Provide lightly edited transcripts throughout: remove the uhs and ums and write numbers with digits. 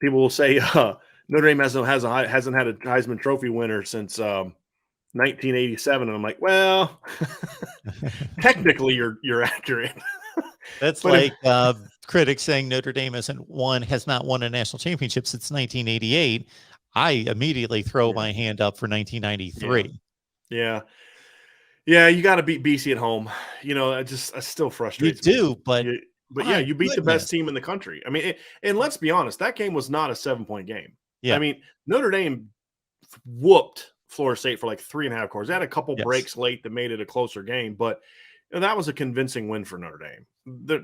people will say Notre Dame hasn't had a Heisman Trophy winner since 1987, and I'm like, well, technically you're accurate. That's But like critics saying Notre Dame has not won a national championship since 1988. I immediately throw my hand up for 1993. Yeah, you got to beat BC at home. It still You frustrates me. do, but You beat the best team in the country. I mean, and let's be honest, that game was not a 7-point game. Yeah. I mean, Notre Dame whooped Florida State for like 3.5 quarters. They had a couple breaks late that made it a closer game, but that was a convincing win for Notre Dame.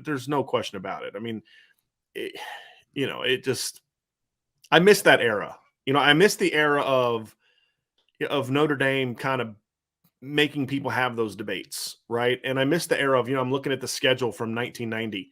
There's no question about it. I mean, I miss that era. I miss the era of Notre Dame kind of making people have those debates, right? And I miss the era of, I'm looking at the schedule from 1990.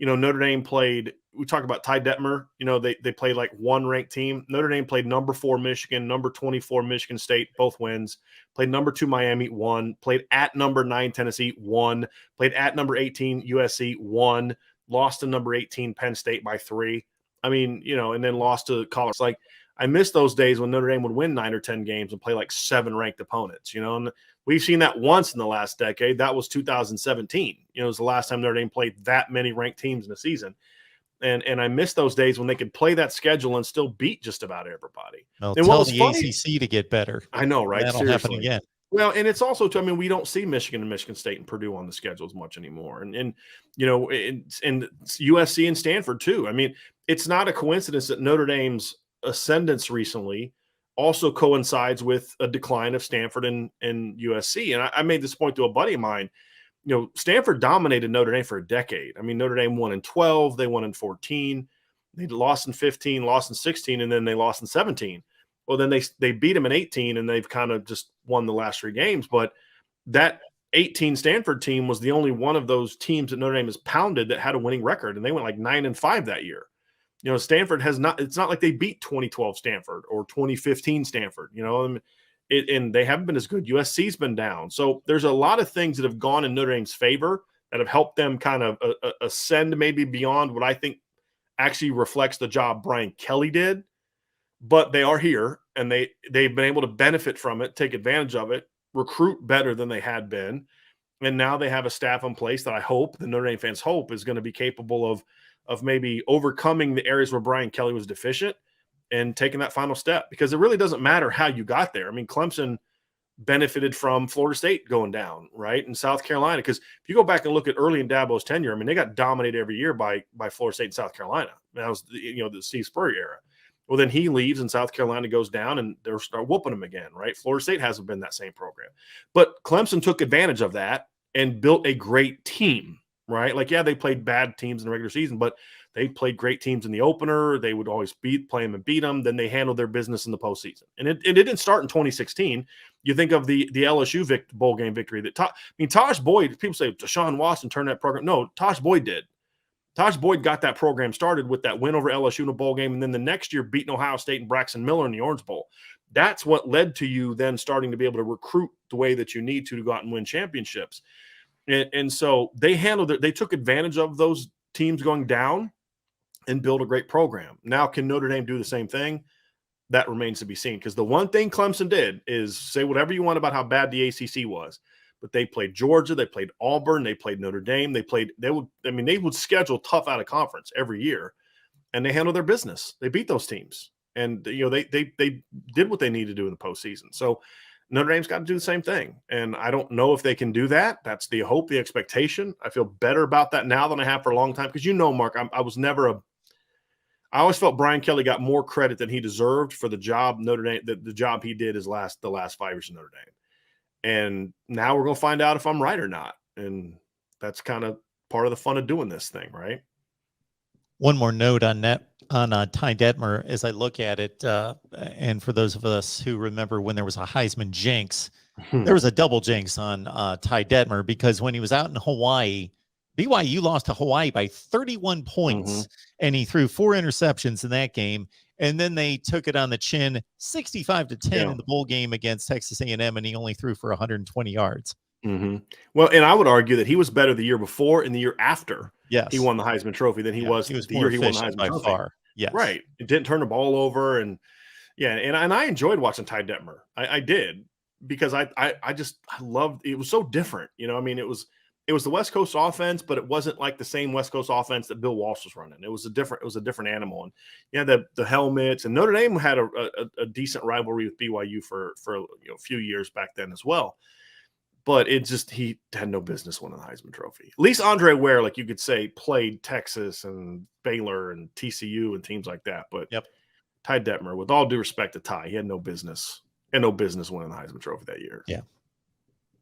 Notre Dame played, we talk about Ty Detmer, they played like one ranked team. Notre Dame played number 4 Michigan, number 24 Michigan State, both wins. Played number 2 Miami, won. Played at number 9 Tennessee, won. Played at number 18 USC, won. Lost to number 18 Penn State by 3. I mean, and then lost to college. Like, I miss those days when Notre Dame would win 9 or 10 games and play like 7 ranked opponents, and we've seen that once in the last decade. That was 2017. It was the last time Notre Dame played that many ranked teams in a season. And I miss those days when they could play that schedule and still beat just about everybody. Well, and tell the ACC to get better. I know, right? That'll happen again. Well, and it's also, we don't see Michigan and Michigan State and Purdue on the schedule as much anymore. And USC and Stanford too. I mean, it's not a coincidence that Notre Dame's ascendance recently also coincides with a decline of Stanford and USC. And I made this point to a buddy of mine. Stanford dominated Notre Dame for a decade. I mean, Notre Dame won in 12, they won in 14, they lost in 15, lost in 16, and then they lost in 17. Well, then they beat them in 18, and they've kind of just won the last 3 games. But that 18 Stanford team was the only one of those teams that Notre Dame has pounded that had a winning record, and they went like 9-5 that year. Stanford has not. It's not like they beat 2012 Stanford or 2015 Stanford. And they haven't been as good. USC's been down. So there's a lot of things that have gone in Notre Dame's favor that have helped them kind of ascend maybe beyond what I think actually reflects the job Brian Kelly did. But they are here, and they've been able to benefit from it, take advantage of it, recruit better than they had been. And now they have a staff in place that I hope, the Notre Dame fans hope, is going to be capable of maybe overcoming the areas where Brian Kelly was deficient and taking that final step, because it really doesn't matter how you got there. I mean, Clemson benefited from Florida State going down, right? And South Carolina, because if you go back and look at early in Dabo's tenure, I mean, they got dominated every year by Florida State and South Carolina. That was the Steve Spurrier era. Well, then he leaves and South Carolina goes down and they'll start whooping them again, right? Florida State hasn't been that same program. But Clemson took advantage of that and built a great team, right? Like, yeah, they played bad teams in the regular season, but they played great teams in the opener. They would always play them and beat them. Then they handled their business in the postseason. And it didn't start in 2016. You think of the LSU bowl game victory that Tosh Boyd, people say Deshaun Watson turned that program. No, Tosh Boyd did. Tosh Boyd got that program started with that win over LSU in a bowl game, and then the next year beating Ohio State and Braxton Miller in the Orange Bowl. That's what led to you then starting to be able to recruit the way that you need to go out and win championships. And so they handled it. They took advantage of those teams going down and build a great program. Now, can Notre Dame do the same thing? That remains to be seen, because the one thing Clemson did is say whatever you want about how bad the ACC was, but they played Georgia, they played Auburn, they played Notre Dame, they would schedule tough out of conference every year, and they handled their business. They beat those teams, and they did what they needed to do in the postseason. So Notre Dame's got to do the same thing, and I don't know if they can do that. That's the hope, the expectation. I feel better about that now than I have for a long time, because Mark, I always felt Brian Kelly got more credit than he deserved for the job Notre Dame, the job he did the last 5 years in Notre Dame. And now we're going to find out if I'm right or not. And that's kind of part of the fun of doing this thing, right? One more note on Ty Detmer as I look at it. And for those of us who remember when there was a Heisman jinx, there was a double jinx on Ty Detmer, because when he was out in Hawaii, BYU lost to Hawaii by 31 points, and he threw 4 interceptions in that game. And then they took it on the chin, 65-10 in the bowl game against Texas A&M, and he only threw for 120 yards. Well, and I would argue that he was better the year before and the year after he won the Heisman Trophy than he was the year he won the Heisman Trophy. Far. Yes. Right. It didn't turn the ball over. And yeah, and I enjoyed watching Ty Detmer. I did, because I loved it. Was so different. I mean, it was the West Coast offense, but it wasn't like the same West Coast offense that Bill Walsh was running. It was a different animal. And the helmets, and Notre Dame had a decent rivalry with BYU for a few years back then as well. But he had no business winning the Heisman Trophy. At least Andre Ware, like you could say, played Texas and Baylor and TCU and teams like that. But Yep. Ty Detmer, with all due respect to Ty, he had no business winning the Heisman Trophy that year. Yeah.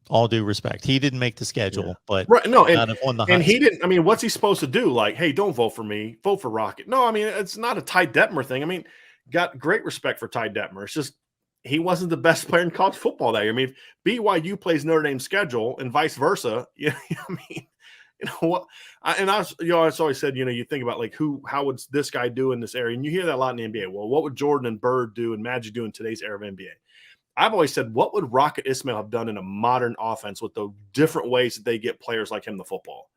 All due respect. He didn't make the schedule, but right. No, and he didn't. I mean, what's he supposed to do? Like, hey, don't vote for me, vote for Rocket. No, I mean, it's not a Ty Detmer thing. I mean, got great respect for Ty Detmer. It's just he wasn't the best player in college football that year. I mean, BYU plays Notre Dame's schedule and vice versa. I mean, what? It's always said, you think about like how would this guy do in this area, and you hear that a lot in the NBA. Well, what would Jordan and Bird do and Magic do in today's era of NBA? I've always said, what would Rocket Ismail have done in a modern offense with the different ways that they get players like him the football,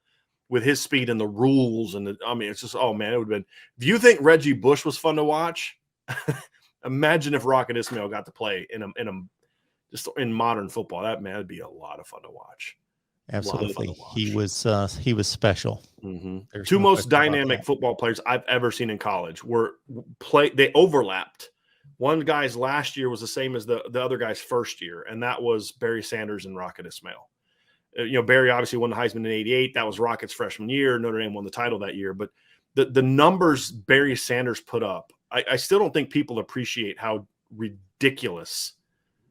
with his speed and the rules? And it's just, oh man, it would have been. Do you think Reggie Bush was fun to watch? Imagine if Rocket Ismail got to play in modern football. That man would be a lot of fun to watch. Absolutely, he was special. Mm-hmm. Two most dynamic football players I've ever seen in college they overlapped. One guy's last year was the same as the other guy's first year, and that was Barry Sanders and Rocket Ismail. Barry obviously won the Heisman in '88. That was Rocket's freshman year. Notre Dame won the title that year. But the numbers Barry Sanders put up, I still don't think people appreciate how ridiculous.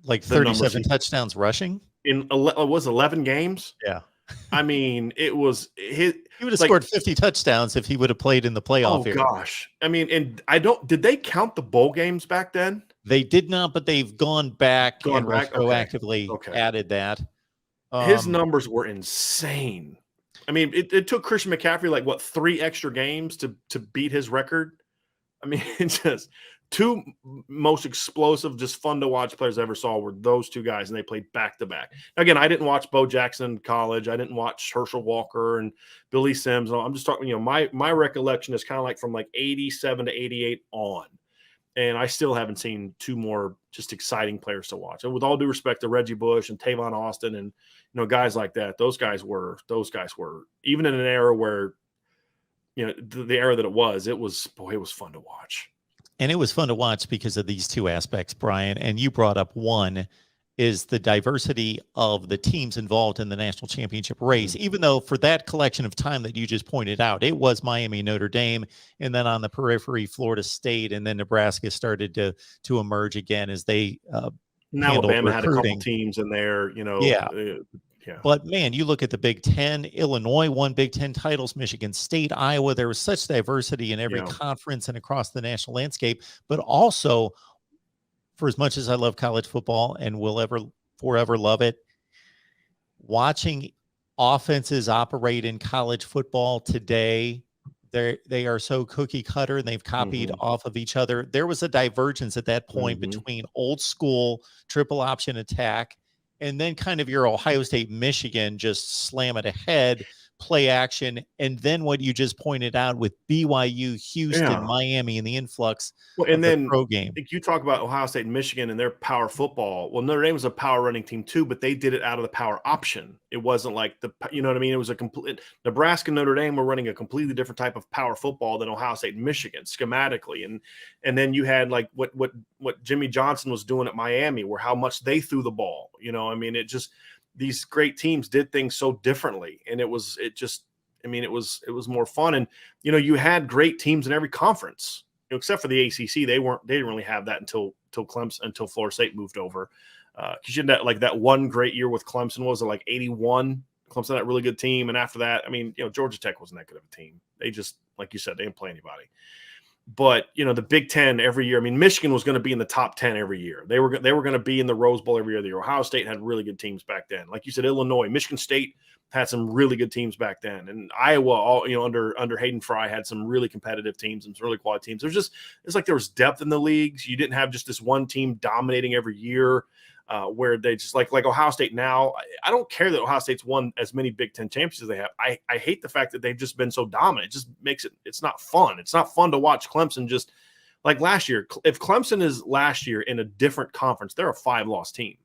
Like 37 touchdowns rushing in 11 games. Yeah. I mean, he would have scored 50 touchdowns if he would have played in the playoff era. Gosh. I mean, and did they count the bowl games back then? They did not, but they've gone back retroactively added that. His numbers were insane. I mean, it took Christian McCaffrey like 3 extra games to beat his record. I mean, it's just two most explosive, just fun to watch players I ever saw were those two guys, and they played back to back. Again, I didn't watch Bo Jackson in college. I didn't watch Herschel Walker and Billy Sims. I'm just talking, my recollection is kind of like from like 87 to 88 on. And I still haven't seen two more just exciting players to watch. And with all due respect to Reggie Bush and Tavon Austin and guys like that, those guys were even in an era where the era that it was fun to watch. And it was fun to watch because of these two aspects, Brian. And you brought up one is the diversity of the teams involved in the national championship race, even though for that collection of time that you just pointed out, it was Miami, Notre Dame, and then on the periphery, Florida State, and then Nebraska started to emerge again as they Alabama had a couple teams in there, Yeah. But man, you look at the Big Ten. Illinois won Big Ten titles. Michigan State, Iowa. There was such diversity in every conference and across the national landscape. But also, for as much as I love college football and will forever love it, watching offenses operate in college football today, they are so cookie cutter and they've copied off of each other. There was a divergence at that point between old school triple option attack and then kind of your Ohio State, Michigan, just slam it ahead, play action. And then what you just pointed out with BYU, Houston, Miami, and the influx of the pro game. You talk about Ohio State and Michigan and their power football. Well, Notre Dame was a power running team too, but they did it out of the power option. It wasn't like you know what I mean? It was a complete Nebraska and Notre Dame were running a completely different type of power football than Ohio State and Michigan schematically. And then you had like what Jimmy Johnson was doing at Miami, where how much they threw the ball. I mean, it just these great teams did things so differently, and it was more fun. And you had great teams in every conference, except for the ACC. They didn't really have that until Clemson, until Florida State moved over. Because you had that one great year with Clemson. What was it, like 81? Clemson had that really good team, and after that, I mean, Georgia Tech wasn't that good of a team. They just, like you said, they didn't play anybody. But the Big Ten every year. I mean, Michigan was going to be in the top 10 every year. They were going to be in the Rose Bowl every year. The Ohio State had really good teams back then. Like you said, Illinois, Michigan State had some really good teams back then, and Iowa, under Hayden Fry, had some really competitive teams and some really quality teams. It's like there was depth in the leagues. You didn't have just this one team dominating every year. where they just like Ohio State now. I don't care that Ohio State's won as many Big Ten championships as they have. I hate the fact that they've just been so dominant. It just makes it's not fun. It's not fun to watch Clemson just like last year. If Clemson is last year in a different conference, they're a 5-loss team.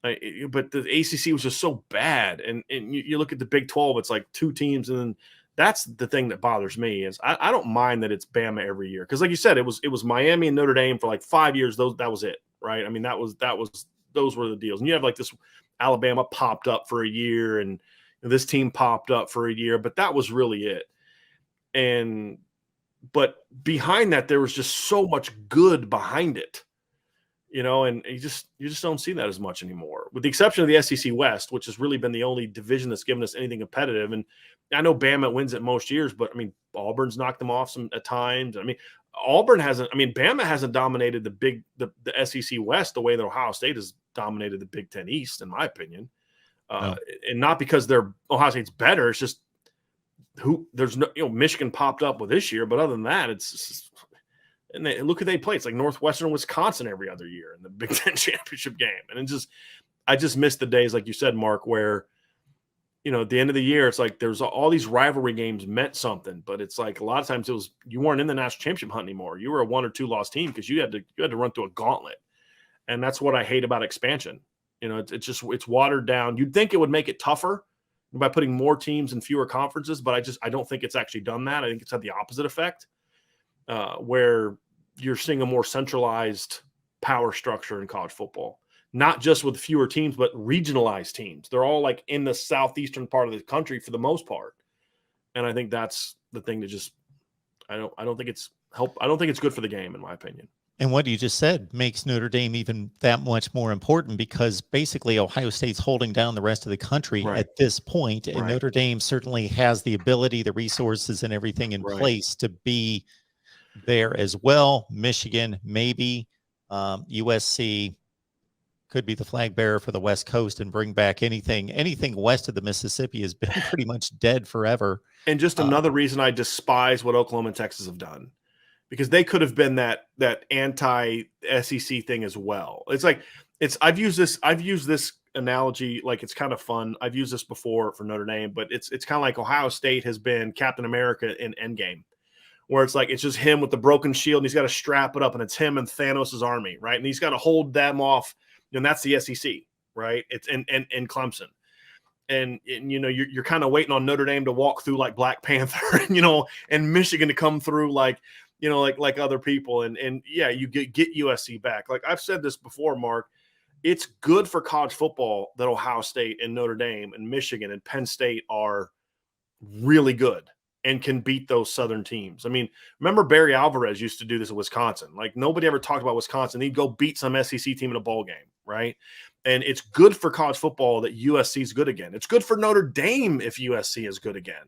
But the ACC was just so bad. And you look at the Big 12, it's like 2 teams. And then that's the thing that bothers me is I don't mind that it's Bama every year. Because like you said, it was Miami and Notre Dame for like 5 years. That was it, right? I mean, those were the deals. And you have like this Alabama popped up for a year and this team popped up for a year, but that was really it. But behind that, there was just so much good behind it. And you just don't see that as much anymore, with the exception of the SEC West, which has really been the only division that's given us anything competitive. And I know Bama wins it most years, but I mean, Auburn's knocked them off at times. I mean, Bama hasn't dominated the SEC West the way that Ohio State has dominated the Big Ten East, in my opinion. No. And not because Ohio State's better. It's just Michigan popped up with this year, but other than that, and look who they play. It's like Northwestern, Wisconsin every other year in the Big Ten championship game. And I just miss the days, like you said, Mark, where, at the end of the year, it's like there's all these rivalry games meant something, but it's like a lot of times you weren't in the national championship hunt anymore. You were a 1 or 2 loss team because you had to run through a gauntlet. And that's what I hate about expansion. It's watered down. You'd think it would make it tougher by putting more teams in fewer conferences, but I don't think it's actually done that. I think it's had the opposite effect. Where you're seeing a more centralized power structure in college football, not just with fewer teams, but regionalized teams. They're all like in the southeastern part of the country for the most part. And I think that's the thing that I don't think it's good for the game, in my opinion. And what you just said makes Notre Dame even that much more important, because basically Ohio State's holding down the rest of the country at this point, and Notre Dame certainly has the ability, the resources, and everything in place to be there as well. Michigan, maybe. USC could be the flag bearer for the West Coast and bring back anything west of the Mississippi has been pretty much dead forever. And just another reason I despise what Oklahoma and Texas have done, because they could have been that anti-SEC thing as well. It's like I've used this analogy, like it's kind of fun. I've used this before for Notre Dame, but it's kind of like Ohio State has been Captain America in Endgame, where it's like it's just him with the broken shield and he's got to strap it up, and it's him and Thanos' army, right? And he's got to hold them off, and that's the SEC, right? It's in Clemson. And you're kind of waiting on Notre Dame to walk through like Black Panther, and Michigan to come through like other people. And yeah, you get USC back. Like I've said this before, Mark, it's good for college football that Ohio State and Notre Dame and Michigan and Penn State are really good and can beat those Southern teams. I mean, remember Barry Alvarez used to do this at Wisconsin. Like nobody ever talked about Wisconsin. He'd go beat some SEC team in a bowl game, right? And it's good for college football that USC is good again. It's good for Notre Dame if USC is good again.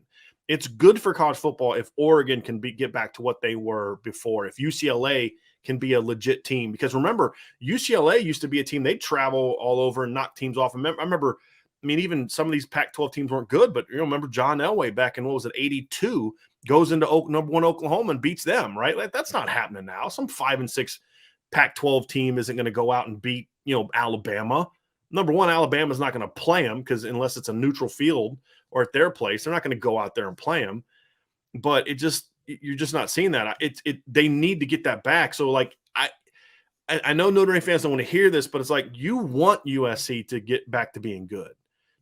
It's good for college football if Oregon can get back to what they were before, if UCLA can be a legit team. Because remember, UCLA used to be a team, they'd travel all over and knock teams off. I remember, even some of these Pac-12 teams weren't good, but remember John Elway back in, 82, goes into number 1 Oklahoma and beats them, right? Like, that's not happening now. Some 5-6 Pac-12 team isn't going to go out and beat, Alabama. Number one, Alabama's not going to play them, because unless it's a neutral field or at their place, they're not going to go out there and play them. But you're just not seeing that. They need to get that back. So like, I know Notre Dame fans don't want to hear this, but it's like, you want USC to get back to being good.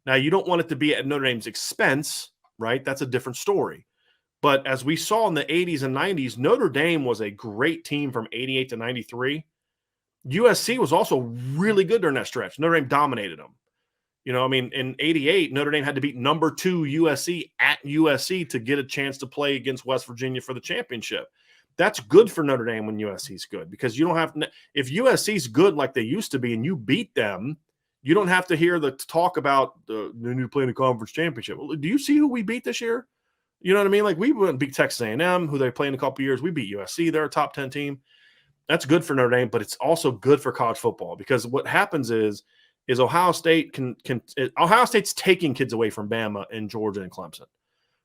Now, you don't want it to be at Notre Dame's expense, right? That's a different story. But as we saw in the 80s and 90s, Notre Dame was a great team from 88 to 93. USC was also really good during that stretch. Notre Dame dominated them. In 88, Notre Dame had to beat number 2 USC at USC to get a chance to play against West Virginia for the championship. That's good for Notre Dame when USC is good, because you don't have to, if USC is good like they used to be and you beat them, you don't have to hear the talk about they need to play in the conference championship. Well, do you see who we beat this year? You know what I mean? Like, we wouldn't beat Texas A&M, who they play in a couple years. We beat USC. They're a top 10 team. That's good for Notre Dame, but it's also good for college football, because what happens is Ohio State Ohio State's taking kids away from Bama and Georgia and Clemson,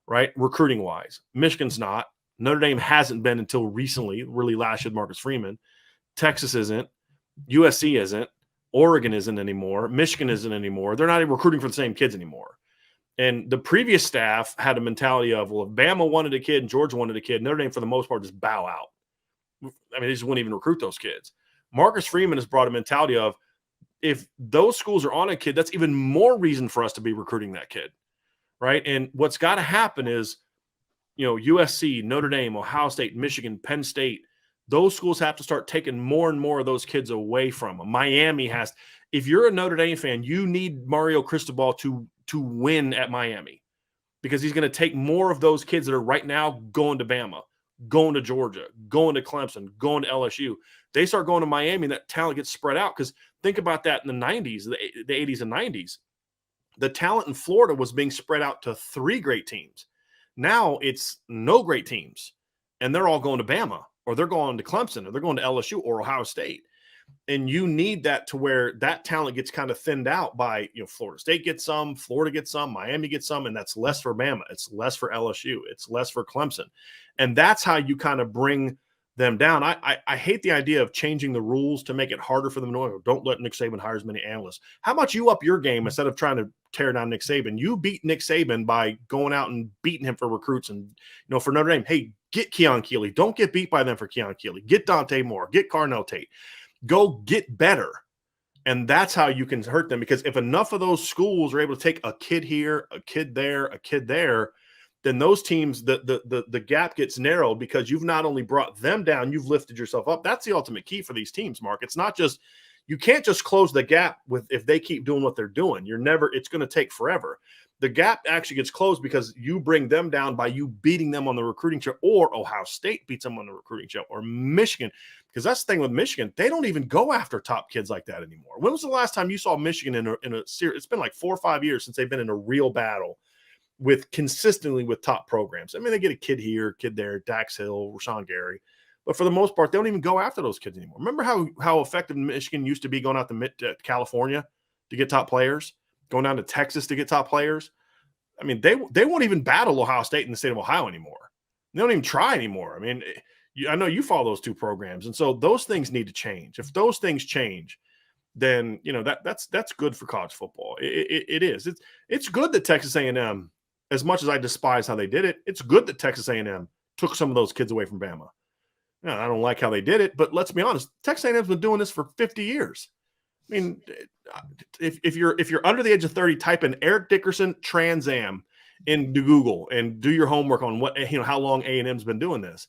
right? Recruiting wise. Michigan's not. Notre Dame hasn't been until recently, really last year, Marcus Freeman. Texas isn't. USC isn't. Oregon isn't anymore. Michigan isn't anymore. They're not even recruiting for the same kids anymore. And the previous staff had a mentality of, well, if Bama wanted a kid and Georgia wanted a kid, Notre Dame, for the most part, just bow out. I mean, they just wouldn't even recruit those kids. Marcus Freeman has brought a mentality of, if those schools are on a kid, that's even more reason for us to be recruiting that kid, right? And what's got to happen is, USC, Notre Dame, Ohio State, Michigan, Penn State, those schools have to start taking more and more of those kids away from them. Miami has – if you're a Notre Dame fan, you need Mario Cristobal to win at Miami, because he's going to take more of those kids that are right now going to Bama, going to Georgia, going to Clemson, going to LSU. They start going to Miami, and that talent gets spread out. Because think about that in the 90s, the 80s and 90s. The talent in Florida was being spread out to 3 great teams. Now it's no great teams, and they're all going to Bama, or they're going to Clemson, or they're going to LSU or Ohio State. And you need that to where that talent gets kind of thinned out by, Florida State gets some, Florida gets some, Miami gets some, and that's less for Bama. It's less for LSU. It's less for Clemson. And that's how you kind of bring them down. I hate the idea of changing the rules to make it harder for them to don't let Nick Saban hire as many analysts. How about you up your game instead of trying to tear down Nick Saban? You beat Nick Saban by going out and beating him for recruits. And, for Notre Dame, hey, get Keon Keeley. Don't get beat by them for Keon Keeley. Get Dante Moore. Get Carnell Tate. Go get better. And that's how you can hurt them, because if enough of those schools are able to take a kid here, a kid there, then those teams, the gap gets narrowed, because you've not only brought them down, you've lifted yourself up. That's the ultimate key for these teams, Mark. It's not just – you can't just close the gap if they keep doing what they're doing. It's going to take forever. The gap actually gets closed because you bring them down by you beating them on the recruiting trail, or Ohio State beats them on the recruiting trail, or Michigan. Because that's the thing with Michigan. They don't even go after top kids like that anymore. When was the last time you saw Michigan in a series? It's been like 4 or 5 years since they've been in a real battle consistently with top programs. I mean, they get a kid here, kid there, Dax Hill, Rashawn Gary. But for the most part, they don't even go after those kids anymore. Remember how effective Michigan used to be going out to California to get top players, going down to Texas to get top players? I mean, they won't even battle Ohio State in the state of Ohio anymore. They don't even try anymore. I mean, I know you follow those 2 programs, and so those things need to change. If those things change, then that's good for college football. It is. It's good that Texas A&M, as much as I despise how they did it, it's good that Texas A&M took some of those kids away from Bama. I don't like how they did it, but let's be honest, Texas A&M's been doing this for 50 years. I mean, if you're under the age of 30, type in Eric Dickerson Trans Am into Google and do your homework on how long A&M's been doing this.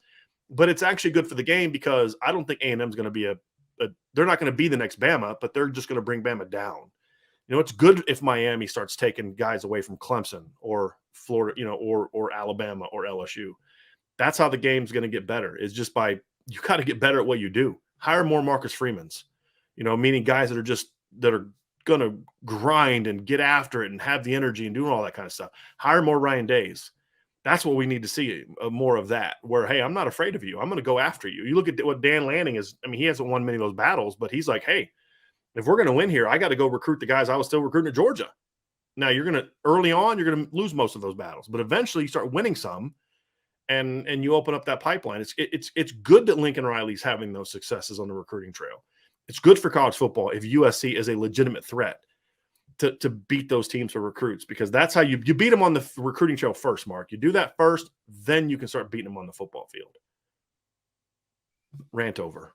But it's actually good for the game, because I don't think A&M's going to be they're not going to be the next Bama, but they're just going to bring Bama down. It's good if Miami starts taking guys away from Clemson or Florida, or Alabama or LSU. That's how the game's going to get better, is just by – you got to get better at what you do. Hire more Marcus Freemans, meaning guys that are going to grind and get after it and have the energy and doing all that kind of stuff. Hire more Ryan Days. That's what we need to see, more of that, where, hey, I'm not afraid of you. I'm going to go after you. You look at what Dan Lanning is. I mean, he hasn't won many of those battles, but he's like, hey, if we're going to win here, I got to go recruit the guys I was still recruiting at Georgia. Now, early on, you're going to lose most of those battles, but eventually you start winning some, and you open up that pipeline. It's good that Lincoln Riley's having those successes on the recruiting trail. It's good for college football if USC is a legitimate threat to beat those teams for recruits, because that's how you beat them on the recruiting trail first, Mark. You do that first, then you can start beating them on the football field. Rant over.